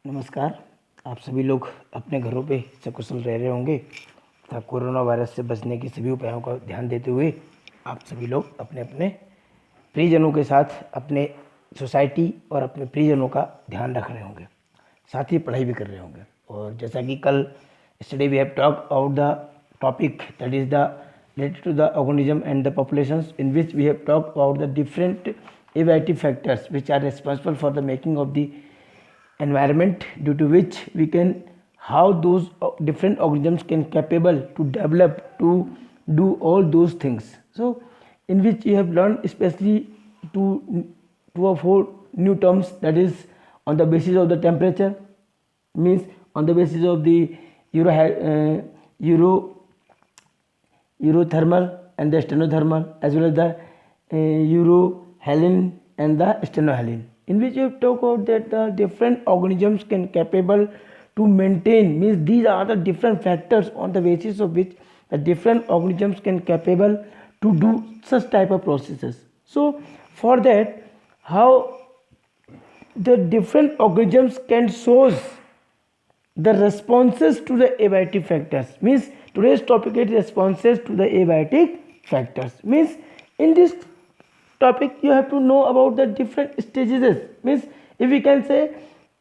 नमस्कार। आप सभी लोग अपने घरों पे सकुशल रह रहे होंगे तथा कोरोना वायरस से बचने की सभी उपायों का ध्यान देते हुए आप सभी लोग अपने अपने प्रियजनों के साथ अपने सोसाइटी और अपने प्रियजनों का ध्यान रख रहे होंगे, साथ ही पढ़ाई भी कर रहे होंगे। और जैसा कि कल yesterday we have talked about the topic that is the related to the organism and the populations, in which we have talked about the different abiotic factors which are responsible for the making of the environment, due to which we can how those different organisms can capable to develop to do all those things. So in which you have learned especially two or four new terms, that is on the basis of the temperature, means on the basis of the euro euro eurothermal and the stenothermal, as well as the eurohalin and the stenohalin, in which you talk about that the different organisms can capable to maintain, means these are the different factors on the basis of which the different organisms can capable to do such type of processes. So for that, how the different organisms can source the responses to the abiotic factors, means today's topic is responses to the abiotic factors. Means in this topic you have to know about the different stages, means if we can say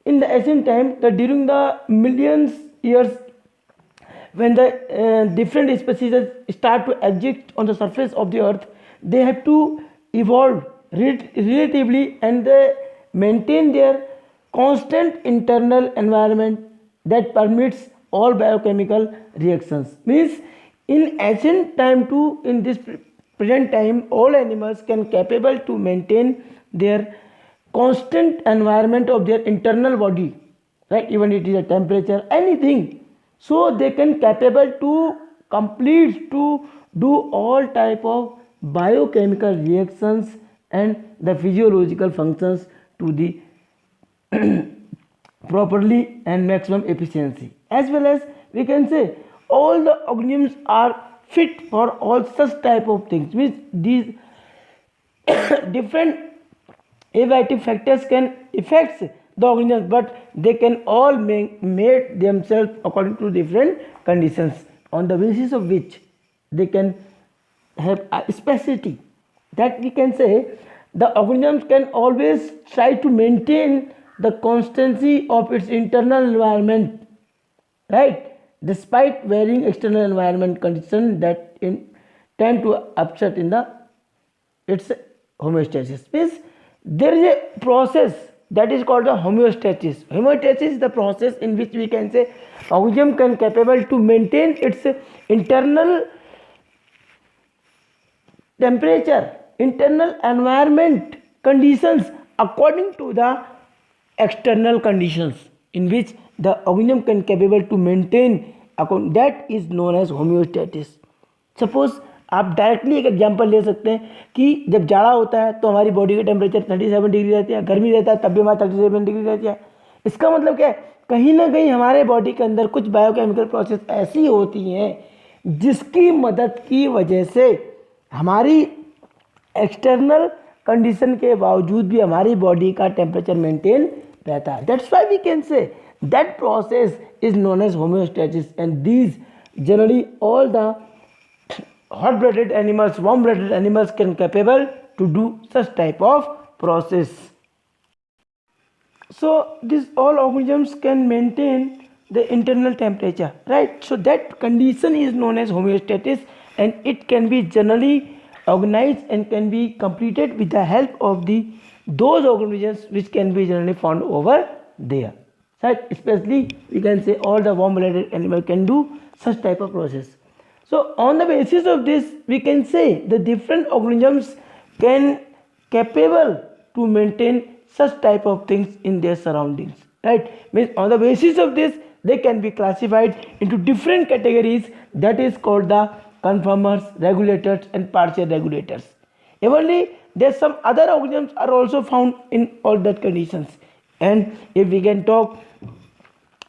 in the ancient time, that during the millions years when the different species start to exist on the surface of the earth, they have to evolve relatively, and they maintain their constant internal environment that permits all biochemical reactions. Means in ancient time to in this present time, all animals can capable to maintain their constant environment of their internal body, right? Even it is a temperature, anything, so they can capable to complete to do all type of biochemical reactions and the physiological functions to the properly and maximum efficiency. As well as we can say all the organisms are fit for all such type of things, means these different abiotic factors can affect the organisms, but they can all made themselves according to different conditions, on the basis of which they can have a specialty, that we can say the organisms can always try to maintain the constancy of its internal environment, right, despite varying external environment conditions that tend to upset in the its homeostasis. Means there is a process that is called the homeostasis. Homeostasis is the process in which we can say organism can capable to maintain its internal temperature, internal environment conditions according to the external conditions, in which the organism can capable to maintain, that is known as homeostasis. Suppose आप directly एक example ले सकते हैं कि जब जाड़ा होता है तो हमारी बॉडी का टेम्परेचर 37 डिग्री रहती है, गर्मी रहता है तब भी हमारा 37 डिग्री रहती है। इसका मतलब क्या है, कहीं ना कहीं हमारे बॉडी के अंदर कुछ बायोकेमिकल प्रोसेस ऐसी होती हैं जिसकी मदद की वजह से हमारी एक्सटर्नल कंडीशन के बावजूद भी हमारी बॉडी का टेम्परेचर मेंटेन रहता है। That's why we can say that process is known as homeostasis, and these generally all the hot-blooded animals, warm-blooded animals can capable to do such type of process. So these all organisms can maintain the internal temperature, right? So that condition is known as homeostasis, and it can be generally organized and can be completed with the help of the those organisms which can be generally found over there, right? Especially we can say all the warm-blooded animal can do such type of process. So on the basis of this, we can say the different organisms can capable to maintain such type of things in their surroundings, right? Means on the basis of this, they can be classified into different categories, that is called the conformers, regulators and partial regulators. Evenly, there some other organisms are also found in all that conditions. And if we can talk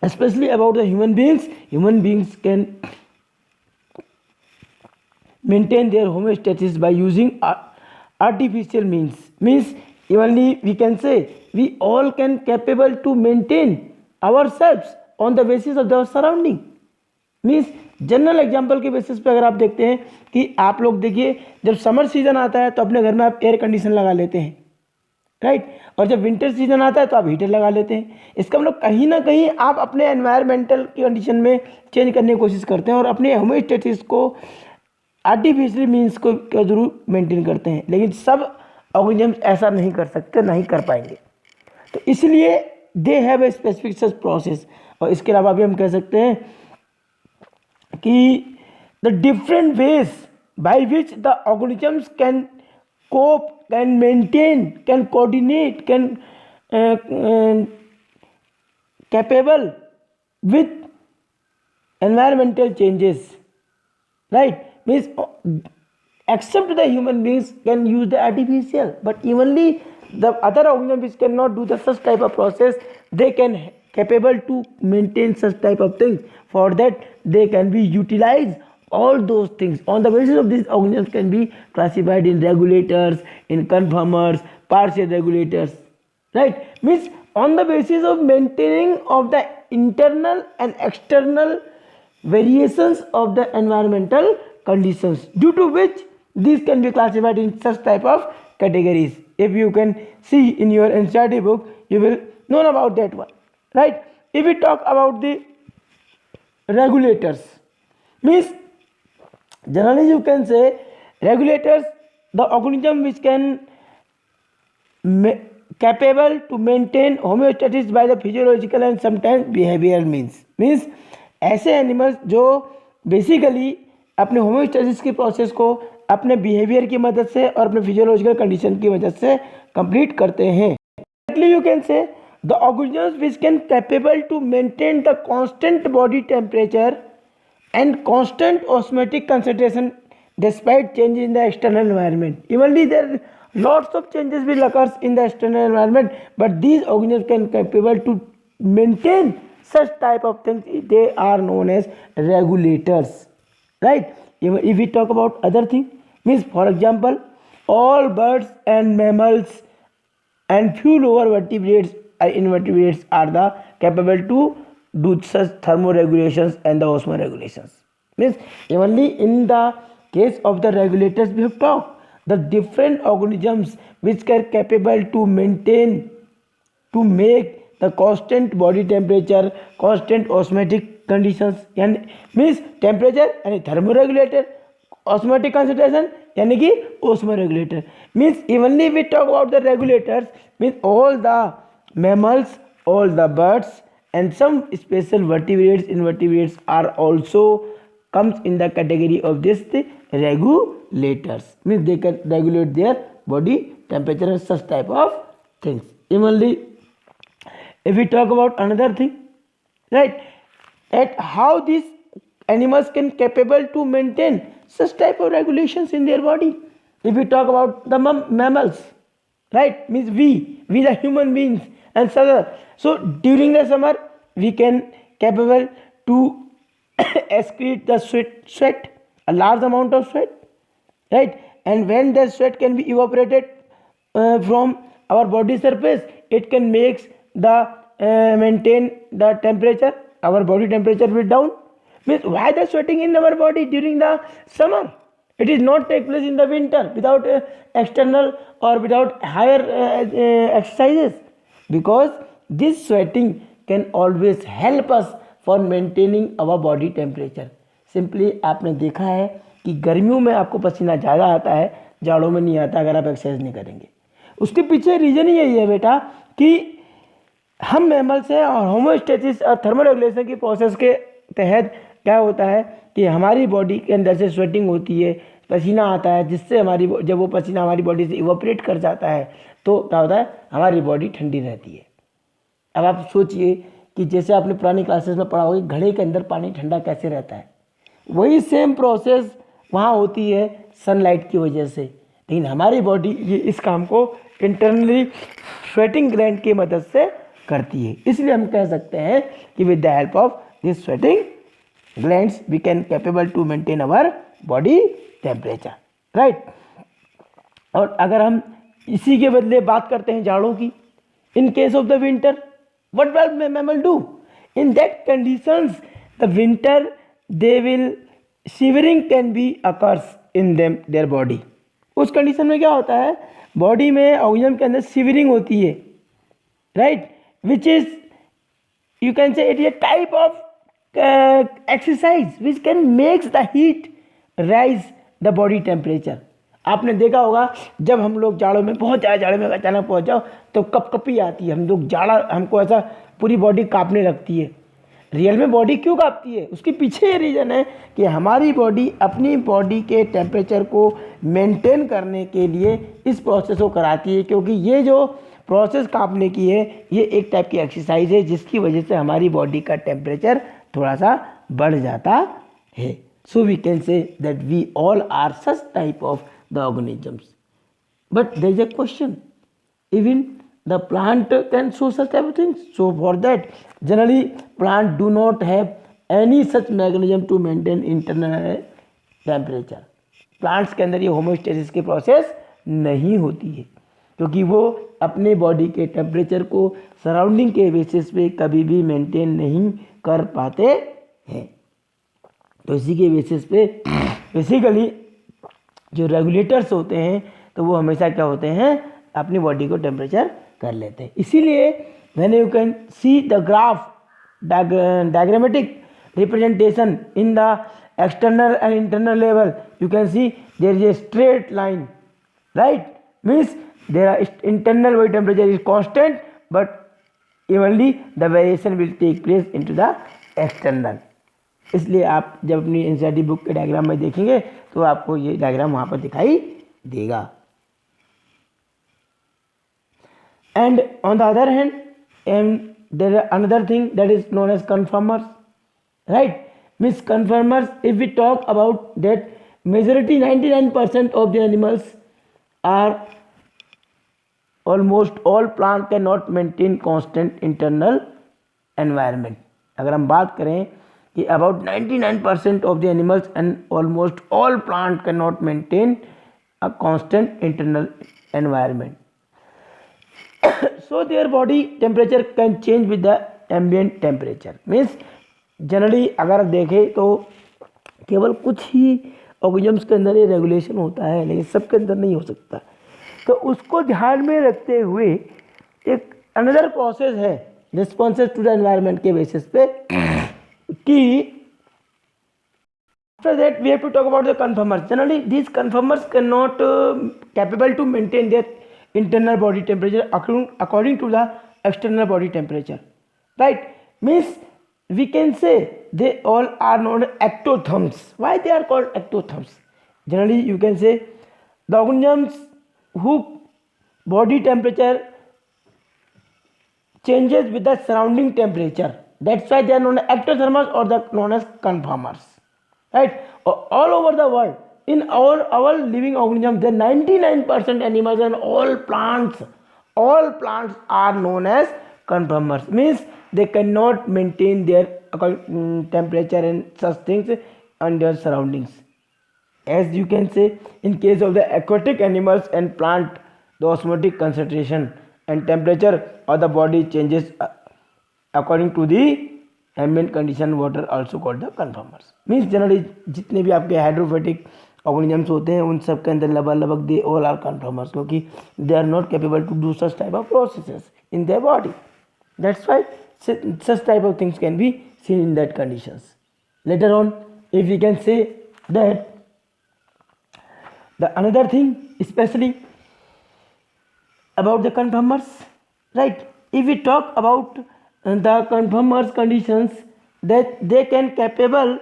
especially about the human beings can maintain their homeostasis by using artificial means. Means evenly we can say we all can capable to maintain ourselves on the basis of the surrounding. Means general example के basis पे अगर आप देखते हैं कि आप लोग देखिए, जब समर सीजन आता है तो अपने घर में आप एयर कंडीशन लगा लेते हैं, राइट, और जब विंटर सीजन आता है तो आप हीटर लगा लेते हैं। इसका मतलब कहीं ना कहीं आप अपने एनवायरमेंटल कंडीशन में चेंज करने की कोशिश करते हैं और अपने होम्योस्टेसिस को आर्टिफिशियली मीन्स को के थ्रू मेंटेन करते हैं। लेकिन सब ऑर्गेनिजम्स ऐसा नहीं कर सकते, नहीं कर पाएंगे, तो इसलिए they have a specific such process. और इसके अलावा भी हम कह सकते हैं कि the different ways by which the organisms can cope, can maintain, can coordinate, can capable with environmental changes, right? Means except the human beings can use the artificial, but evenly the other organisms which cannot do the such type of process, they can capable to maintain such type of things. For that they can be utilized. All those things on the basis of these organisms can be classified in regulators, in conformers, partial regulators, right? Means on the basis of maintaining of the internal and external variations of the environmental conditions, due to which these can be classified in such type of categories. If you can see in your NCERT book, you will know about that one, right? If we talk about the regulators, means generally you can say regulators, the organism which can capable to maintain homeostasis by the physiological and sometimes behavioral means ऐसे animals जो basically अपने homeostasis की process को अपने behaviour की मदद से और अपने फिजियोलॉजिकल कंडीशन की मदद से कंप्लीट करते हैं। You can say the organisms which can capable to maintain the constant body temperature and constant osmotic concentration despite change in the external environment. Evenly there lots of changes will occurs in the external environment, but these organisms can capable to maintain such type of things. They are known as regulators, right? If we talk about other thing, means for example all birds and mammals and few lower vertebrates invertebrates are the capable to do such thermoregulations and the osmoregulations. Means only in the case of the regulators we have talked, the different organisms which are capable to maintain, to make the constant body temperature, constant osmotic conditions, and means temperature and thermoregulator, osmotic concentration यानी कि osmoregulator. Means evenly we talk about the regulators, means all the mammals, all the birds and some special vertebrates, invertebrates are also comes in the category of this the regulators. Means they can regulate their body temperature and such type of things. Evenly if we talk about another thing, right, at how these animals can capable to maintain such type of regulations in their body. If we talk about the mammals, right, means we the human beings and so during the summer we can capable to excrete the sweat, a large amount of sweat, right, and when the sweat can be evaporated from our body surface, it can make the maintain the temperature, our body temperature will down. Means why the sweating in our body during the summer? It is not take place in the winter without external or without higher exercises, because this sweating can always help us for maintaining our body temperature. Simply आपने देखा है कि गर्मियों में आपको पसीना ज़्यादा आता है, जाड़ों में नहीं आता अगर आप एक्सरसाइज नहीं करेंगे। उसके पीछे रीज़न ही यही है बेटा कि हम मैमल्स हैं और होमोस्टेसिस और थर्मोरेगुलेशन की प्रोसेस के तहत क्या होता है कि हमारी बॉडी के अंदर से स्वेटिंग होती है, पसीना आता है, जिससे हमारी जब वो पसीना हमारी बॉडी से इवोपरेट कर जाता है तो क्या होता है, हमारी बॉडी ठंडी रहती है। अब आप सोचिए कि जैसे आपने पुरानी क्लासेस में पढ़ा होगा घड़े के अंदर पानी ठंडा कैसे रहता है, वही सेम प्रोसेस वहाँ होती है सनलाइट की वजह से। लेकिन हमारी बॉडी ये इस काम को इंटरनली स्वेटिंग ग्लैंड की मदद से करती है। इसलिए हम कह सकते हैं कि with the help of this sweating glands we can capable to maintain our body temperature, right? और अगर हम इसी के बदले बात करते हैं जाड़ों की, in case of the winter, What will mammal do? In that conditions, the winter they will shivering can be occurs in them their body. उस कंडीशन में क्या होता है, बॉडी में ऑर्गेनिज्म के अंदर शिवरिंग होती है, right, which is you can say it is a type of exercise which can makes the heat rise the body temperature. आपने देखा होगा जब हम लोग जाड़ों में बहुत ज़्यादा जाड़े में अचानक पहुंच जाओ तो कपकपी आती है, हम लोग जाड़ा हमको ऐसा पूरी बॉडी कांपने लगती है. रियल में बॉडी क्यों कांपती है, उसके पीछे ये रीज़न है कि हमारी बॉडी अपनी बॉडी के टेम्परेचर को मेंटेन करने के लिए इस प्रोसेस को कराती है, क्योंकि ये जो प्रोसेस कांपने की है ये एक टाइप की एक्सरसाइज है जिसकी वजह से हमारी बॉडी का टेम्परेचर थोड़ा सा बढ़ जाता है. So we can say that we all are such type of the organisms. But there is a question, even the plant can show such type of things. So for that, generally plant do not have any such mechanism to maintain internal temperature. Plants के अंदर ये homeostasis की process नहीं होती है क्योंकि वो अपने बॉडी के टेम्परेचर को सराउंडिंग के बेसिस पे कभी भी मेंटेन नहीं कर पाते हैं. तो इसी के बेसिस पे बेसिकली जो रेगुलेटर्स होते हैं तो वो हमेशा क्या होते हैं, अपनी बॉडी को टेम्परेचर कर लेते हैं. इसीलिए when you can see the graph diagrammatic representation in the external and internal level, you can see there is a straight line, right, means there are internal body temperature is constant but evenly the variation will take place into the external. इसलिए आप जब अपनी NCERT book के diagram में देखेंगे तो आपको ये डायग्राम वहाँ पर दिखाई देगा. And on the other hand, there is another thing that is known as conformers, right? Means conformers, if we talk about that, majority 99% of the animals are, almost all plant cannot maintain constant internal environment. अगर हम बात करें कि about 99% of the animals and almost all plant cannot maintain a constant internal environment. So their body temperature can change with the ambient temperature. Means generally अगर देखें तो केवल कुछ ही ऑर्गेनिजम्स के अंदर ये रेगुलेशन होता है, लेकिन सबके अंदर नहीं हो सकता. तो उसको ध्यान में रखते हुए एक अनदर प्रोसेस है रिस्पॉन्सेस टू द एनवायरनमेंट के बेसिस पे कि after that we have to talk about the conformers. Generally these conformers cannot capable to maintain their internal body temperature according to the external body temperature, right? Means we can say they all are known as ectotherms. Why they are called ectotherms? Generally you can say the organisms whose body temperature changes with the surrounding temperature, that's why they are known as ectotherms or the known as conformers, right? All over the world, in our living organisms, there 99% animals and all plants are known as conformers. Means they cannot maintain their temperature and such things on their surroundings. As you can say, in case of the aquatic animals and plant, the osmotic concentration and temperature of the body changes according to the ambient condition. Water also called the conformers. Means generally जितने भी आपके हाइड्रोफोटिक organisms होते हैं उन सब के अंदर लगभग दे ऑल आर कन्फर्मर्स, क्योंकि they are not capable to do such type of processes in their body. That's why such type of things can be seen in that conditions. Later on if we can say that the another thing specially about the conformers, right? If we talk about the conformers conditions, that they can capable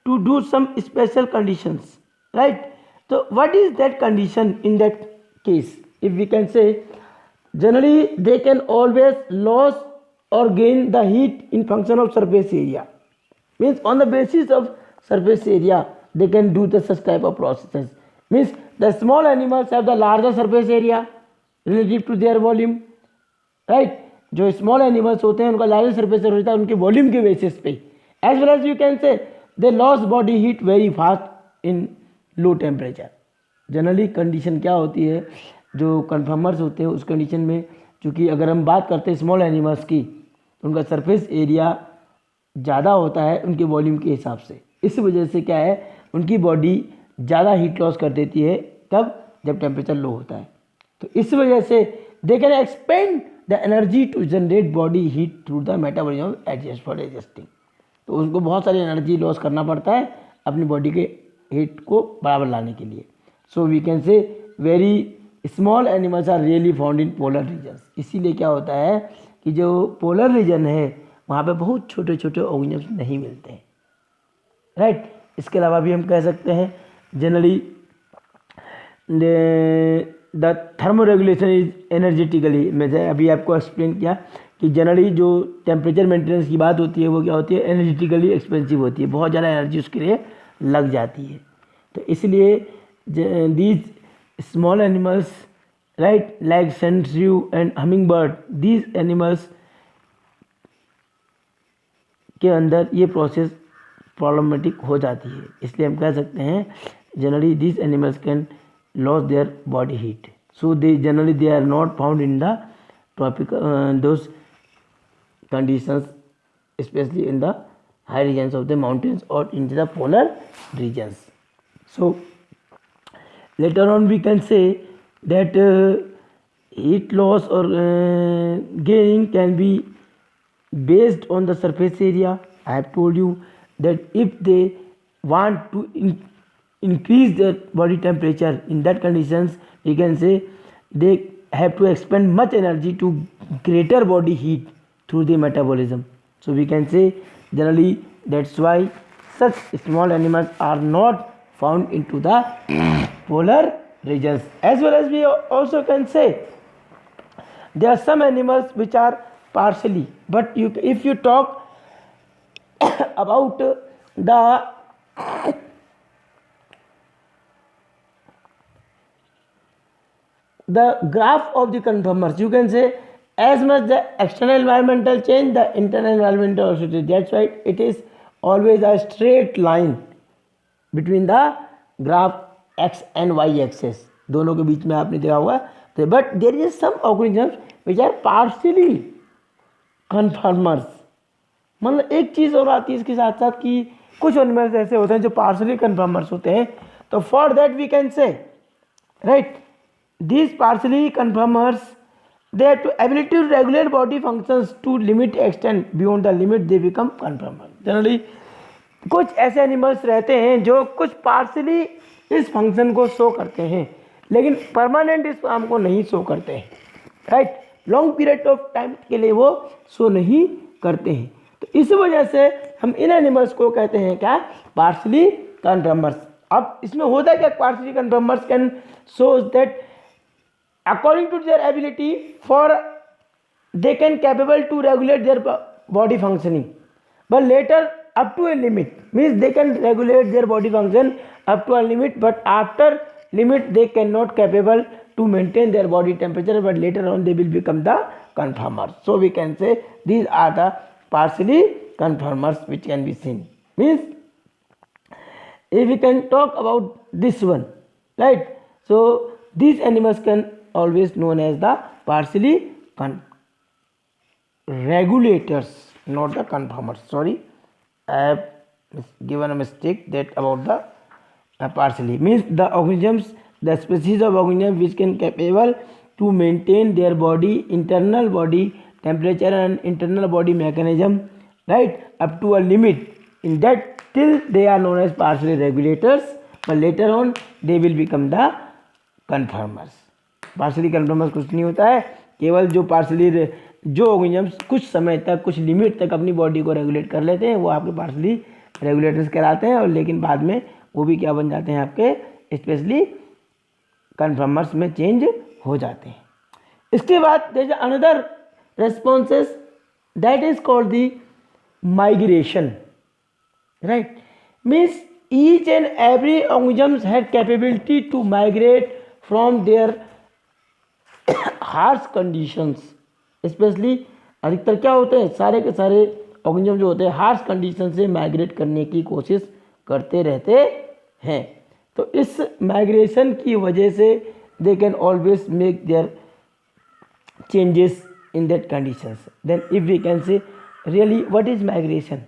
to do some special conditions, right? So what is that condition in that case? If we can say, generally they can always lose or gain the heat in function of surface area. Means on the basis of surface area they can do the such type of processes. Means the small animals have the larger surface area relative to their volume, right? जो small animals होते हैं उनका larger surface होता है उनके volume के basis पे. As well as you can say they loss body heat very fast in low temperature. Generally condition क्या होती है, जो कन्फर्मर्स होते हैं उस कंडीशन में, चूँकि अगर हम बात करते हैं स्मॉल एनिमल्स की, उनका सरफेस एरिया ज़्यादा होता है उनके वॉल्यूम के हिसाब से। इस वजह से क्या है, उनकी बॉडी ज़्यादा हीट लॉस कर देती है, तब जब टेम्परेचर लो होता है। तो इस वजह से they can expand the energy to generate body heat through the metabolism adjust for adjusting. तो उसको बहुत सारी एनर्जी लॉस करना पड़ता है अपनी बॉडी के हीट को बराबर लाने के लिए। So we can say very small animals are really found in polar regions. इसीलिए क्या होता है कि जो पोलर रीजन है वहाँ पे बहुत छोटे छोटे ऑर्गेनिजम्स नहीं मिलते हैं, राइट। इसके अलावा भी हम कह सकते हैं generally the thermoregulation is energetically, मैंने अभी आपको एक्सप्लेन किया कि जनरली जो टेम्परेचर मेंटेनेंस की बात होती है वो क्या होती है, एनर्जेटिकली एक्सपेंसिव होती है, बहुत ज़्यादा एनर्जी उसके लिए लग जाती है। तो इसलिए these small animals, right, like सेंट्रियू and hummingbird, these animals के अंदर ये प्रोसेस प्रॉब्लमेटिक हो जाती है। इसलिए हम कह सकते हैं generally these animals can loss their body heat, so they generally they are not found in the tropical those conditions, especially in the high regions of the mountains or in the polar regions. So later on we can say that heat loss or gaining can be based on the surface area. I have told you that if they want to increase their body temperature, in that conditions we can say they have to expend much energy to greater body heat through the metabolism. So we can say generally that's why such small animals are not found into the polar regions. As well as we also can say there are some animals which are partially, but if you talk about the graph of the conformers, you can say as much the external environmental change, the internal environmental also change. That's why it is always a straight line between the graph x and y axis, दोनों के बीच में आपने देखा होगा। तो but there is some organisms which are partially conformers, मतलब एक चीज़ और आती है इसके साथ साथ कि कुछ एनिमल्स ऐसे होते हैं जो पार्शली कन्फर्मर्स होते हैं। तो for that we can say, right, these partially conformers they have to ability to regulate body functions to limit extent, beyond the limit they become conformer. Generally कुछ ऐसे एनिमल्स रहते हैं जो कुछ पार्शली इस फंक्शन को शो करते हैं लेकिन परमानेंट इस काम को नहीं शो करते हैं, right, long period of time के लिए वो शो नहीं करते हैं। तो इस वजह से हम इन एनिमल्स को कहते हैं क्या, पार्शली कन्फर्मर्स। अब इसमें होता क्या, partially conformers can show that according to their ability for they can capable to regulate their body functioning, but later up to a limit, means they can regulate their body function up to a limit, but after limit they cannot capable to maintain their body temperature, but later on they will become the conformers. So we can say these are the partially conformers which can be seen. Means if we can talk about this one, right, so these animals can always known as the partially regulators, not the conformers. Sorry, I have given a mistake that about the partially, means the organisms, the species of organisms which can capable to maintain their body internal body temperature and internal body mechanism, right, up to a limit. In that till they are known as partially regulators, but later on they will become the conformers. Partially conformers कुछ नहीं होता है, केवल जो partially जो organisms कुछ समय तक कुछ लिमिट तक अपनी बॉडी को रेगुलेट कर लेते हैं वो आपके पार्शली रेगुलेटर्स कहलाते हैं, और लेकिन बाद में वो भी क्या बन जाते हैं, आपके स्पेशली कन्फर्मर्स में चेंज हो जाते हैं। इसके बाद there is another responses that is called the migration, right, means each and every organisms had capability to migrate from their harsh conditions. Specially अधिकतर क्या होते हैं, सारे के सारे ऑर्गेनिज्म जो होते हैं हार्श कंडीशन से माइग्रेट करने की कोशिश करते रहते हैं। तो इस माइग्रेशन की वजह से they can always make their changes in that conditions. Then if we can say really, what is migration?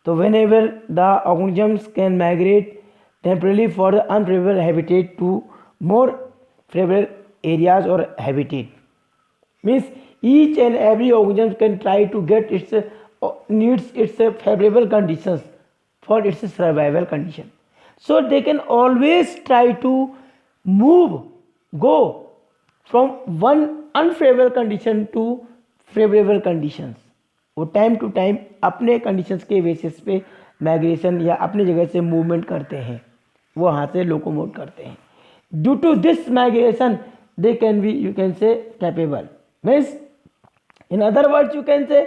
So whenever the organisms can migrate temporarily for the unfavorable habitat to more favorable areas or habitat, means each and every organism can try to get its needs its favorable conditions for its survival condition, so they can always try to move, go from one unfavorable condition to favorable conditions. वो time to time अपने conditions के basis पे migration या अपने जगह से movement करते हैं, वो वहाँ से लोकोमोट करते हैं. Due to this migration they can be, you can say, capable. Means in other words you can say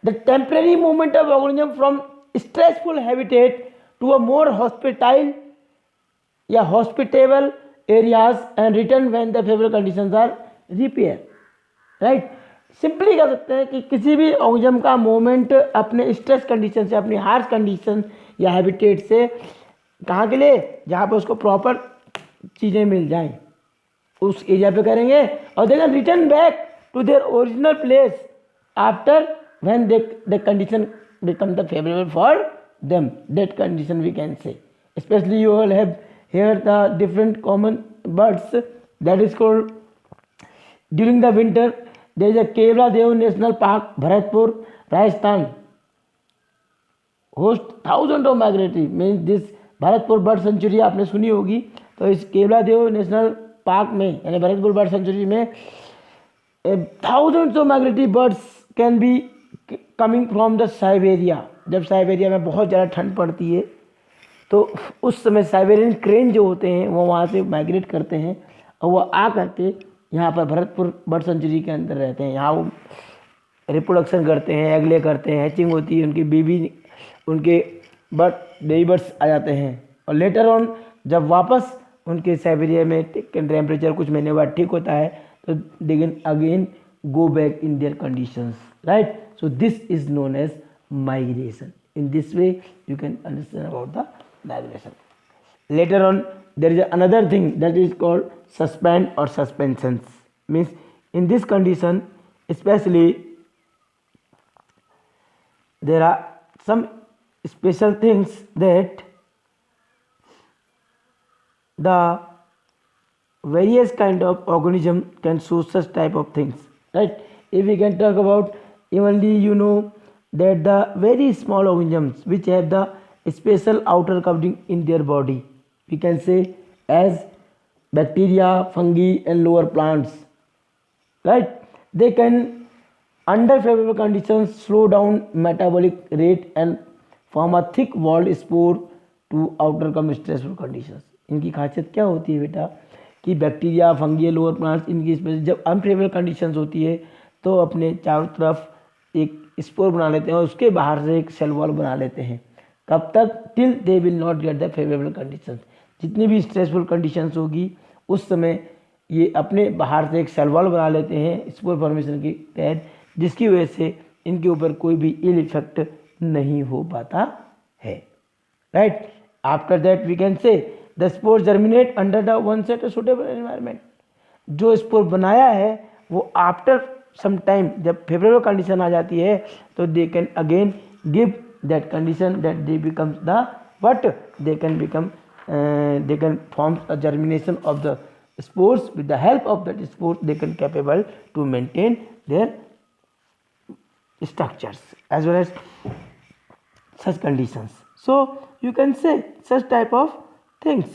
the temporary movement of organism from stressful habitat to a more hospitable या hospitable areas and return when the favorable conditions are repaired. Right, simply कह सकते हैं कि किसी भी organism का movement अपने stress condition से, अपनी हार्श कंडीशन या हैबिटेट से कहाँ के लिए, जहाँ पर उसको प्रॉपर चीज़ें मिल जाएं, उस एरिया पे करेंगे और they can return back to their original place after when the condition become the favourable for them. That condition we can say. Specially you all have hear the different common birds that is called during the winter there is a Keoladeo National Park, Bharatpur, Rajasthan, host thousand of migratory. Means this Bharatpur bird sanctuary आपने सुनी होगी. तो इस Keoladeo National park में यानी Bharatpur bird century में thousands of migratory birds can be coming from the Siberia. जब Siberia में बहुत ज़्यादा ठंड पड़ती है तो उस समय साइबेरियन क्रेन जो होते हैं वो वहाँ से माइग्रेट करते हैं और वो आ करके यहाँ पर भरतपुर बर्ड सेंचुरी के अंदर रहते हैं. यहाँ वो रिप्रोडक्शन करते हैं, एग ले करते हैं, हैचिंग होती है, उनकी बेबी, उनके बेबी बर्ड्स आ जाते हैं और लेटर ऑन जब वापस उनके साइबेरिया में टेम्परेचर कुछ महीने बाद ठीक होता है तो they can again go back in their conditions. Right, so this is known as migration. In this way you can understand about the migration. Later on there is another thing that is called suspend or suspensions. Means in this condition especially there are some special things that the various kind of organism can show such type of things. Right, if we can talk about evenly, you know that the very small organisms which have the special outer covering in their body, we can say as bacteria, fungi and lower plants. Right, they can under favorable conditions slow down metabolic rate and form a thick walled spore to outcome stressful conditions. इनकी खासियत क्या होती है बेटा कि bacteria, fungi, lower plants, इनकी special जब unfavourable conditions होती है तो अपने चारों तरफ एक स्पोर बना लेते हैं और उसके बाहर से एक सेल वॉल बना लेते हैं. कब तक? Till they will not get the favourable conditions. जितनी भी स्ट्रेसफुल कंडीशंस होगी उस समय ये अपने बाहर से एक सेल वॉल बना लेते हैं स्पोर फॉर्मेशन के तहत, जिसकी वजह से इनके ऊपर कोई भी इल इफेक्ट नहीं हो पाता है. Right, after that we can say the spore germinate under the one set suitable environment. जो स्पोर बनाया है वो आफ्टर सम टाइम जब फेवरेबल कंडीशन आ जाती है तो they can again give that condition that they becomes the but they can become they can form a germination of the spores. With the help of that spores they can capable to maintain their structures as well as such conditions. So you can say such type of things.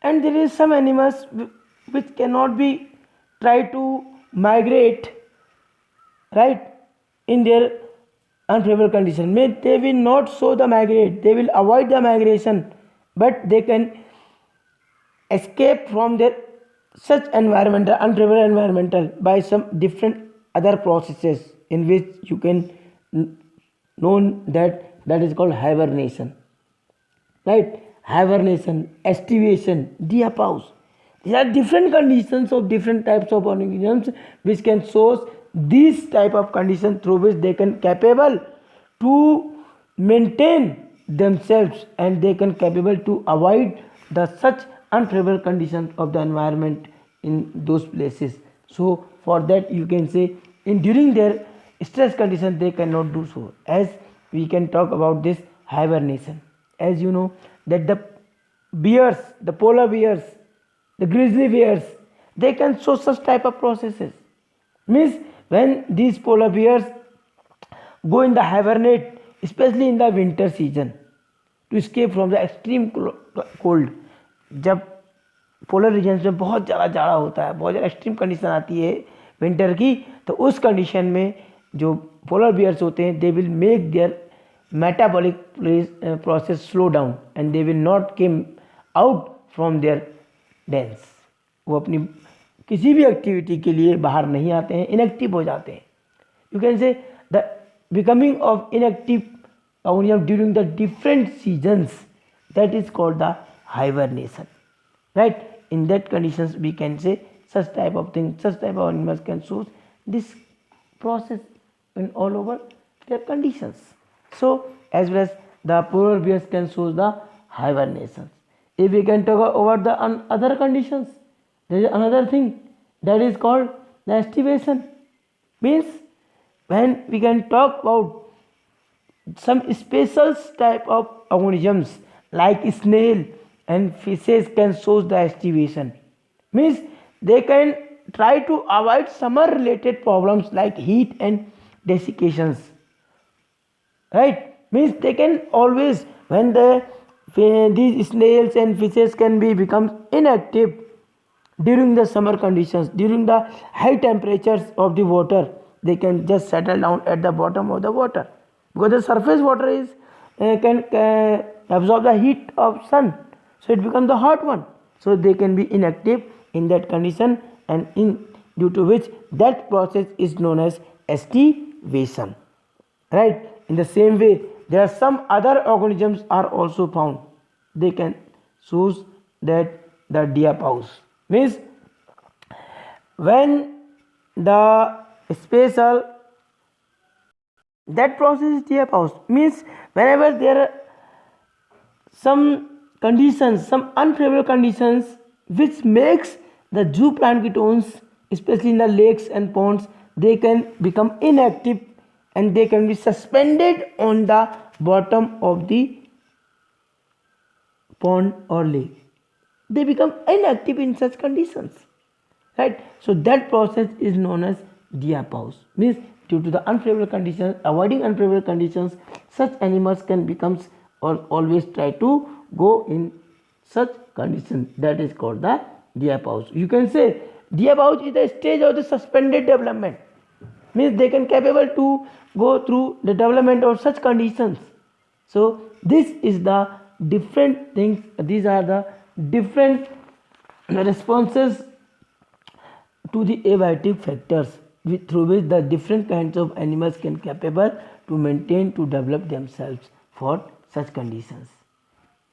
And there is some animals which cannot be try to migrate, right, in their unfavorable condition. May they will not show the migrate, they will avoid the migration, but they can escape from their such environmental unfavorable environmental by some different other processes in which you can known that is called hibernation. Right, hibernation, estivation, diapause. There are different conditions of different types of organisms which can show these type of conditions through which they can capable to maintain themselves and they can capable to avoid the such unfavorable conditions of the environment in those places. So for that you can say in during their stress condition they cannot do so. As we can talk about this hibernation, as you know that the bears, the polar bears, the grizzly bears, they can show such type of processes. Means when these polar bears go in the hibernate, especially in the winter season, to escape from the extreme cold. जब polar regions में बहुत ज़्यादा जाड़ा होता है, बहुत ज़्यादा extreme condition आती है विंटर की, तो उस कंडीशन में जो पोलर बियर्स होते हैं they will make their metabolic process slow down and they will not came out from their dens. वो अपनी किसी भी एक्टिविटी के लिए बाहर नहीं आते हैं, इनएक्टिव हो जाते हैं. You can say the becoming of inactive during the different seasons, that is called the hibernation, right? In that conditions we can say such type of things, such type of animals can show this process in all over their conditions. So as well as the polar bears can show the hibernation. If we can talk about the other conditions, there is another thing that is called the estivation. Means when we can talk about some special type of organisms like snail and fishes can show the estivation. Means they can try to avoid summer related problems like heat and desiccations, right? Means they can always, when these snails and fishes can become inactive during the summer conditions, during the high temperatures of the water, they can just settle down at the bottom of the water, because the surface water is can absorb the heat of sun, so it becomes the hot one, so they can be inactive in that condition, and in due to which that process is known as estivation, right? In the same way there are some other organisms are also found. They can choose that the diapause. Means when the special that process is diapause, means whenever there are some conditions, some unfavorable conditions which makes the zooplankton, especially in the lakes and ponds, they can become inactive and they can be suspended on the bottom of the pond or lake. They become inactive in such conditions, right? So that process is known as diapause. Means due to the unfavorable conditions, avoiding unfavorable conditions, such animals can become or always try to go in such condition, that is called the diapause. You can say diapause is the stage of the suspended development. Means they can capable to go through the development of such conditions. So this is the different things, these are the different responses to the abiotic factors through which the different kinds of animals can capable to maintain, to develop themselves for such conditions.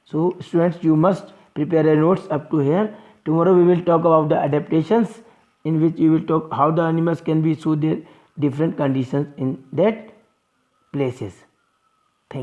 So students, you must prepare your notes up to here. Tomorrow we will talk about the adaptations, in which we will talk how the animals can be suit their different conditions in that places.